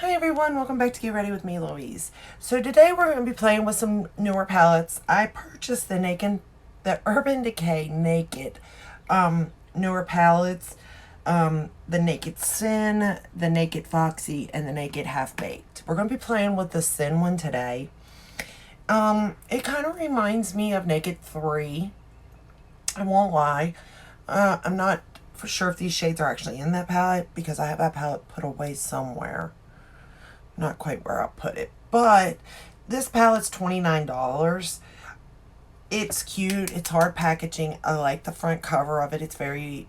Hi everyone, welcome back to Get Ready with me, Louise. So today we're going to be playing with some newer palettes. I purchased the Urban Decay Naked newer palettes. The Naked Sin, the Naked Foxy, and the Naked Half Baked. We're going to be playing with the Sin one today. It kind of reminds me of Naked 3. I won't lie. I'm not for sure if these shades are actually in that palette because I have that palette put away somewhere. Not quite where I'll put it. But this palette's $29. It's cute. It's hard packaging. I like the front cover of it. It's very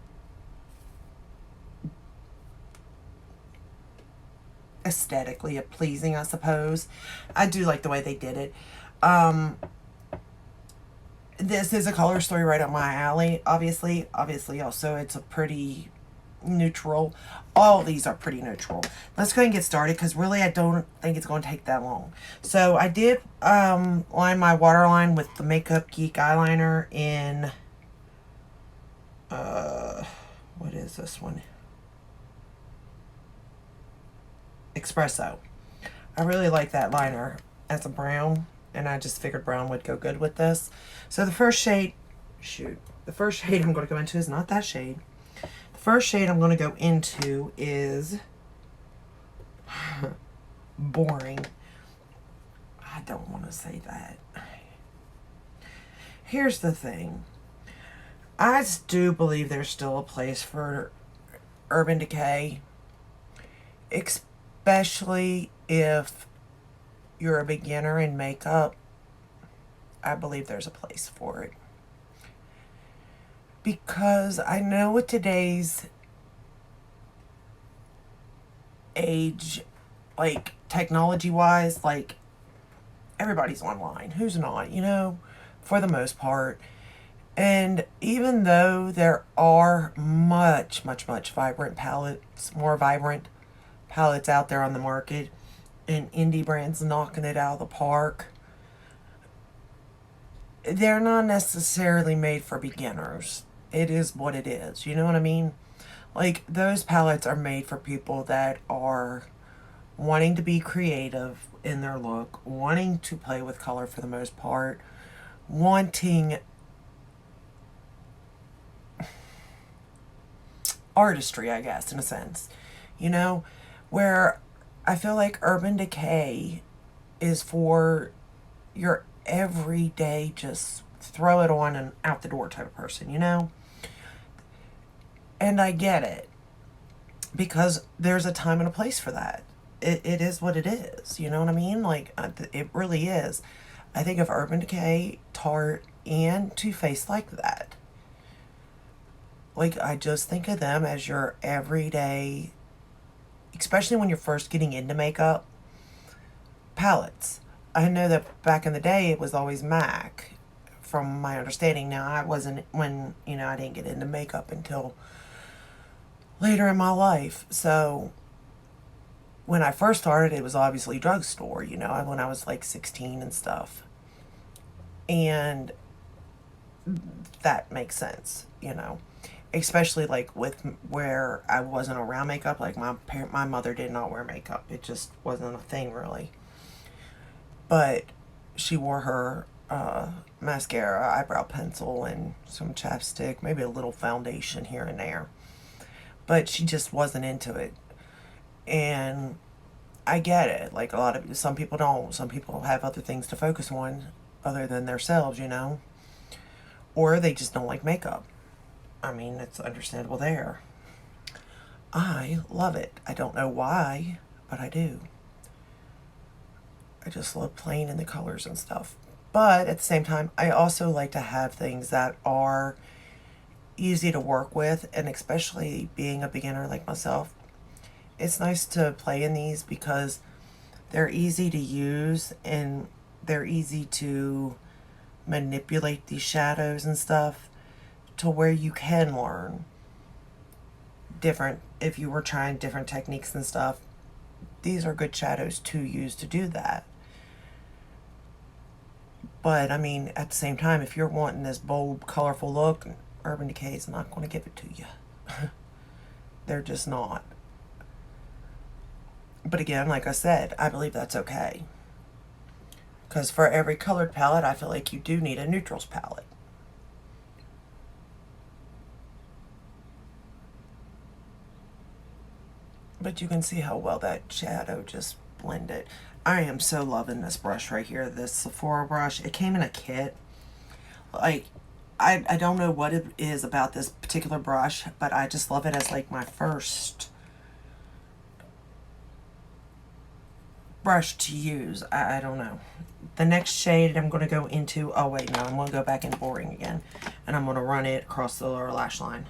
aesthetically pleasing, I suppose. I do like the way they did it. This is a color story right up my alley, obviously. Also, it's a pretty neutral. All these are pretty neutral. Let's go ahead and get started because really I don't think it's going to take that long. So I did line my waterline with the Makeup Geek eyeliner in what is this one? Espresso. I really like that liner as a brown, and I just figured brown would go good with this. So the first shade, the first shade I'm going to go into is not that shade. The first shade I'm going to go into is boring. I don't want to say that. Here's the thing. I do believe there's still a place for Urban Decay, especially if you're a beginner in makeup. I believe there's a place for it. Because I know with today's age, like technology wise, like everybody's online. Who's not, for the most part. And even though there are much vibrant palettes, more vibrant palettes out there on the market, and indie brands knocking it out of the park, they're not necessarily made for beginners. It is what it is. You know what I mean? Like, those palettes are made for people that are wanting to be creative in their look, wanting to play with color for the most part, wanting artistry, I guess, in a sense. Where I feel like Urban Decay is for your everyday, just throw it on and out the door type of person, And I get it. Because there's a time and a place for that. It is what it is. You know what I mean? Like, it really is. I think of Urban Decay, Tarte, and Too Faced like that. Like, I just think of them as your everyday, especially when you're first getting into makeup, palettes. I know that back in the day it was always MAC, from my understanding. Now, I wasn't, when, I didn't get into makeup until later in my life. So when I first started, it was obviously drugstore, when I was like 16 and stuff. And that makes sense, especially like with where I wasn't around makeup. Like, my mother did not wear makeup. It just wasn't a thing really. But she wore her mascara, eyebrow pencil, and some chapstick, maybe a little foundation here and there. But she just wasn't into it. And I get it. Like, some people don't. Some people have other things to focus on other than themselves, Or they just don't like makeup. I mean, it's understandable there. I love it. I don't know why, but I do. I just love playing in the colors and stuff. But at the same time, I also like to have things that are easy to work with, and especially being a beginner like myself, it's nice to play in these because they're easy to use and they're easy to manipulate these shadows and stuff to where you can learn different, if you were trying different techniques and stuff. These are good shadows to use to do that. But I mean, at the same time, if you're wanting this bold, colorful look, Urban Decay is not going to give it to you. They're just not. But again, like I said, I believe that's okay. Because for every colored palette, I feel like you do need a neutrals palette. But you can see how well that shadow just blended. I am so loving this brush right here, this Sephora brush. It came in a kit. Like, I don't know what it is about this particular brush, but I just love it as like my first brush to use. I don't know. The next shade I'm going to go into, oh wait, no, I'm going to go back into boring again. And I'm going to run it across the lower lash line.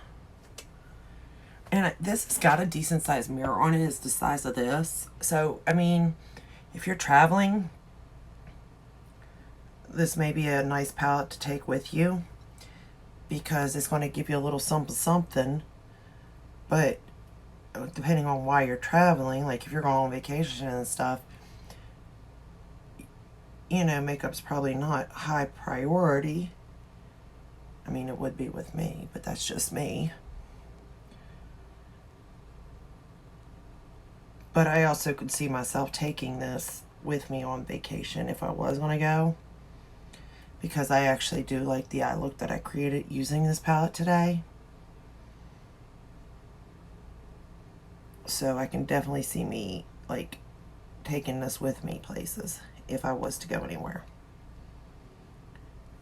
And this has got a decent sized mirror on it. It's the size of this. So, I mean, if you're traveling, this may be a nice palette to take with you, because it's going to give you a little something something. But depending on why you're traveling, like if you're going on vacation and stuff, you know, makeup's probably not high priority. I mean, it would be with me, but that's just me. But I also could see myself taking this with me on vacation if I was going to go, because I actually do like the eye look that I created using this palette today. So I can definitely see me like taking this with me places if I was to go anywhere.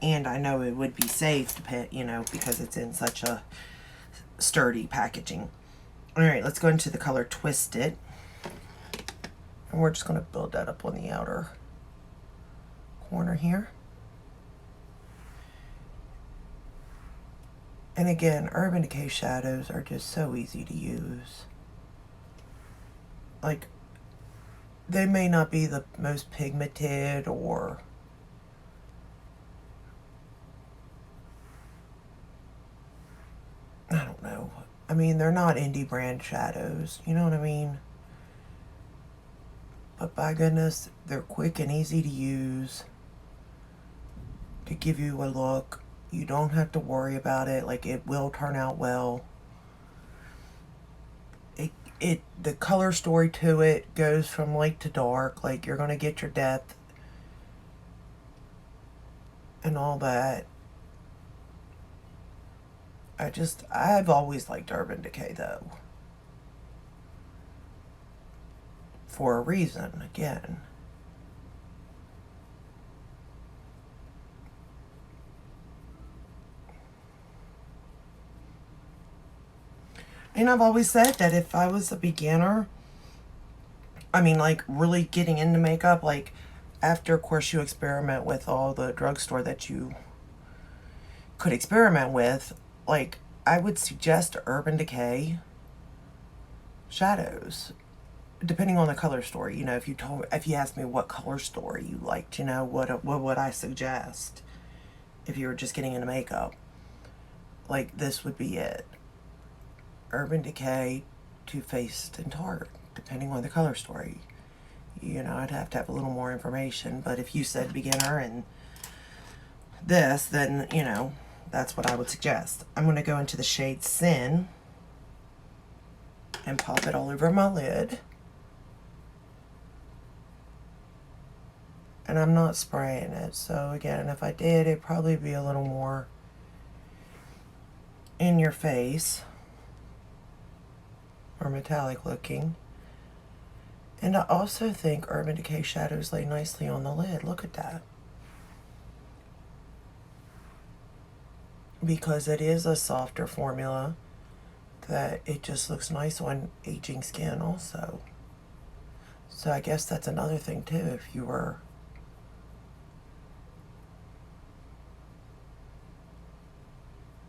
And I know it would be safe, you know, because it's in such a sturdy packaging. All right, let's go into the color Twisted. And we're just going to build that up on the outer corner here. And again, Urban Decay shadows are just so easy to use. Like, they may not be the most pigmented or I don't know. I mean, they're not indie brand shadows. You know what I mean? But by goodness, they're quick and easy to use to give you a look. You don't have to worry about it. Like, it will turn out well. The color story to it goes from light to dark. Like, you're going to get your depth and all that. I've always liked Urban Decay though. For a reason, again. And I've always said that if I was a beginner, I mean, like, really getting into makeup, like, after, of course, you experiment with all the drugstore that you could experiment with, like, I would suggest Urban Decay shadows, depending on the color story. You know, if you asked me what color story you liked, you know, what would I suggest if you were just getting into makeup? Like, this would be it. Urban Decay, Too Faced, and Tarte, depending on the color story. You know, I'd have to have a little more information, but if you said beginner and this, then, you know, that's what I would suggest. I'm going to go into the shade Sin and pop it all over my lid. And I'm not spraying it, so again, if I did, it'd probably be a little more in your face or metallic looking. And I also think Urban Decay shadows lay nicely on the lid. Look at that. Because it is a softer formula, that it just looks nice on aging skin also. So I guess that's another thing too, if you were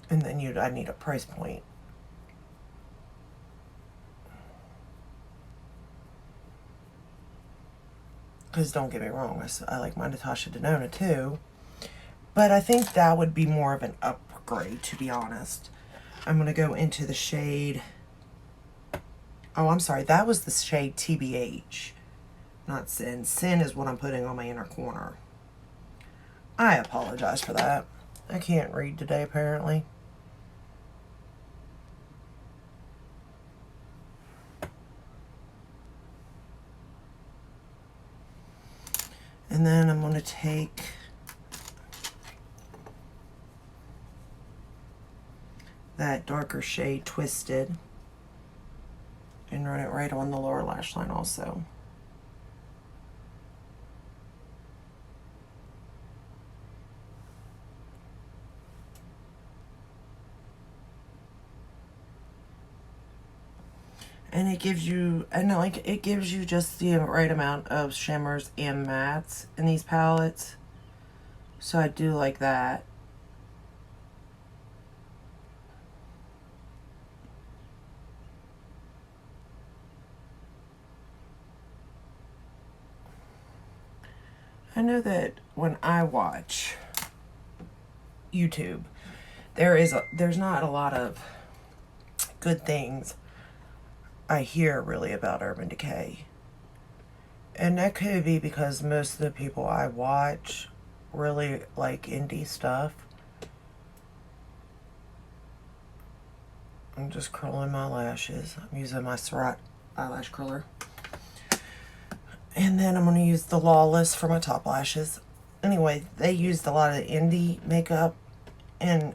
and then I'd need a price point. Because don't get me wrong, I like my Natasha Denona too. But I think that would be more of an upgrade, to be honest. I'm going to go into the shade... Oh, I'm sorry. That was the shade TBH, not Sin. Sin is what I'm putting on my inner corner. I apologize for that. I can't read today, apparently. And then I'm going to take that darker shade Twisted and run it right on the lower lash line also. And it gives you, I know, like, it gives you just the right amount of shimmers and mattes in these palettes. So I do like that. I know that when I watch YouTube, there's not a lot of good things I hear really about Urban Decay. And that could be because most of the people I watch really like indie stuff. I'm just curling my lashes. I'm using my Surratt eyelash curler. And then I'm going to use the Lawless for my top lashes. Anyway, they used a lot of indie makeup, and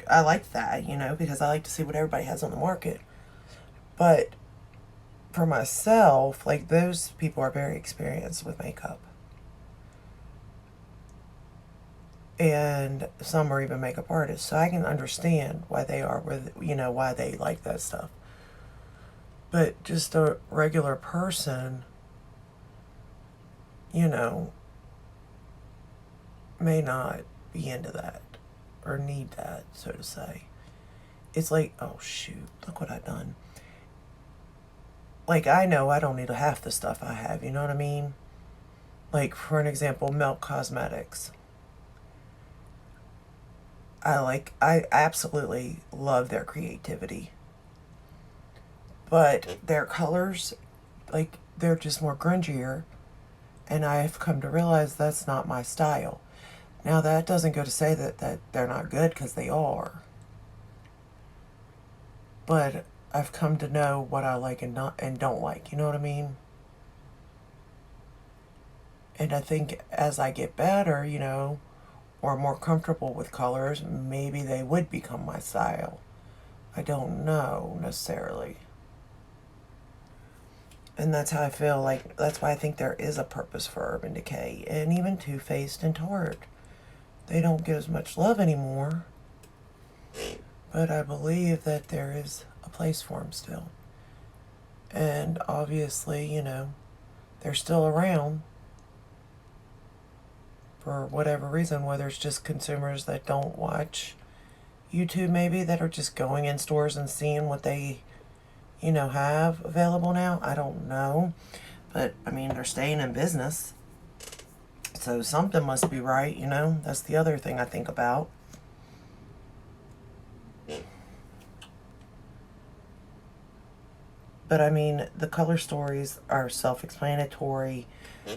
I like that, you know, because I like to see what everybody has on the market. But for myself, like, those people are very experienced with makeup. And some are even makeup artists, so I can understand why they are with, you know, why they like that stuff. But just a regular person, you know, may not be into that or need that, so to say. It's like, oh shoot, look what I've done. Like, I know I don't need half the stuff I have, you know what I mean? Like, for an example, Milk Cosmetics. I absolutely love their creativity. But their colors, like, they're just more grungier. And I've come to realize that's not my style. Now, that doesn't go to say that they're not good, because they are. But I've come to know what I like and don't like, you know what I mean? And I think as I get better, you know, or more comfortable with colors, maybe they would become my style. I don't know necessarily. And that's how I feel. Like, that's why I think there is a purpose for Urban Decay. And even Too Faced and Tarte. They don't get as much love anymore. But I believe that there is a place for them still. And obviously, you know, they're still around. For whatever reason, whether it's just consumers that don't watch YouTube maybe, that are just going in stores and seeing what they, you know, have available now. I don't know. But, I mean, they're staying in business. So something must be right, you know. That's the other thing I think about. But, I mean, the color stories are self-explanatory.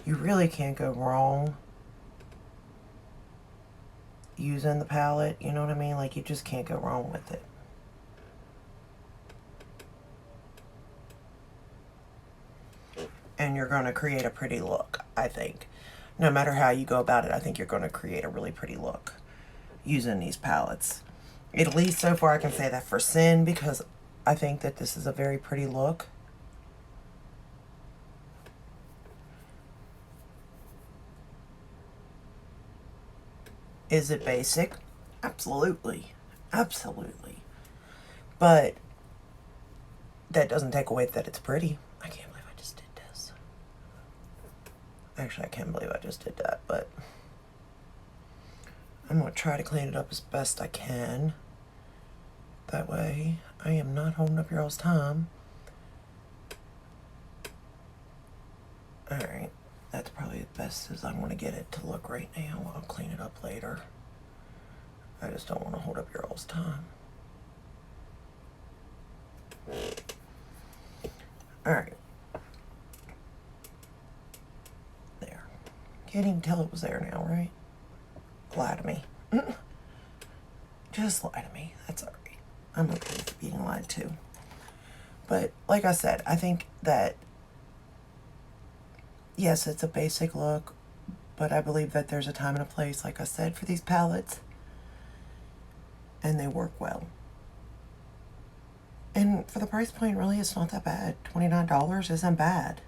You really can't go wrong using the palette, you know what I mean? Like, you just can't go wrong with it. And you're going to create a pretty look, I think. No matter how you go about it, I think you're going to create a really pretty look using these palettes. At least so far I can say that for Sin, because I think that this is a very pretty look. Is it basic? Absolutely. Absolutely. But that doesn't take away that it's pretty. I can't believe I just did this. Actually, I can't believe I just did that, but I'm going to try to clean it up as best I can. That way, I am not holding up your all's time. Alright. That's probably the best as I want to get it to look right now. I'll clean it up later. I just don't want to hold up your all's time. Alright. There. Can't even tell it was there now, right? Lie to me. Just lie to me. That's alright. I'm okay with being lied to. But, like I said, I think that yes, it's a basic look, But I believe that there's a time and a place, like I said, for these palettes. And they work well. And for the price point, really, it's not that bad. $29 isn't bad.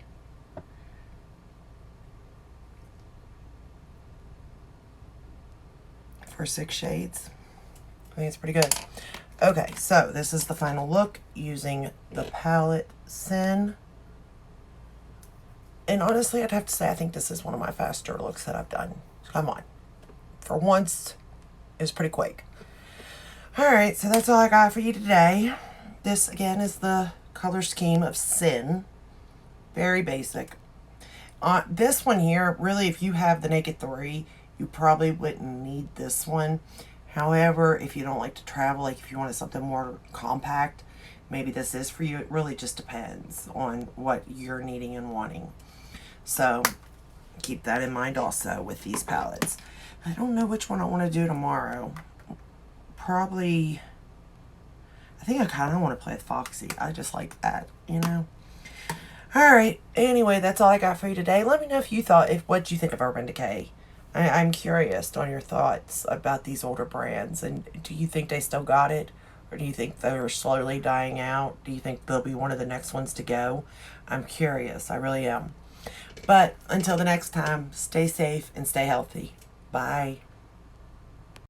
For 6 shades. I think it's pretty good. Okay, so this is the final look using the palette Sin. And honestly, I'd have to say I think this is one of my faster looks that I've done. Come on. For once, it's pretty quick. Alright, so that's all I got for you today. This, again, is the color scheme of Sin. Very basic. This one here, really, if you have the Naked 3, you probably wouldn't need this one. However, if you don't like to travel, like if you wanted something more compact, maybe this is for you. It really just depends on what you're needing and wanting. So, keep that in mind also with these palettes. I don't know which one I want to do tomorrow. Probably, I think I kind of want to play with Foxy. I just like that, you know. Alright, anyway, that's all I got for you today. Let me know if you thought, what you think of Urban Decay. I'm curious on your thoughts about these older brands. And do you think they still got it? Or do you think they're slowly dying out? Do you think they'll be one of the next ones to go? I'm curious. I really am. But until the next time, stay safe and stay healthy. Bye.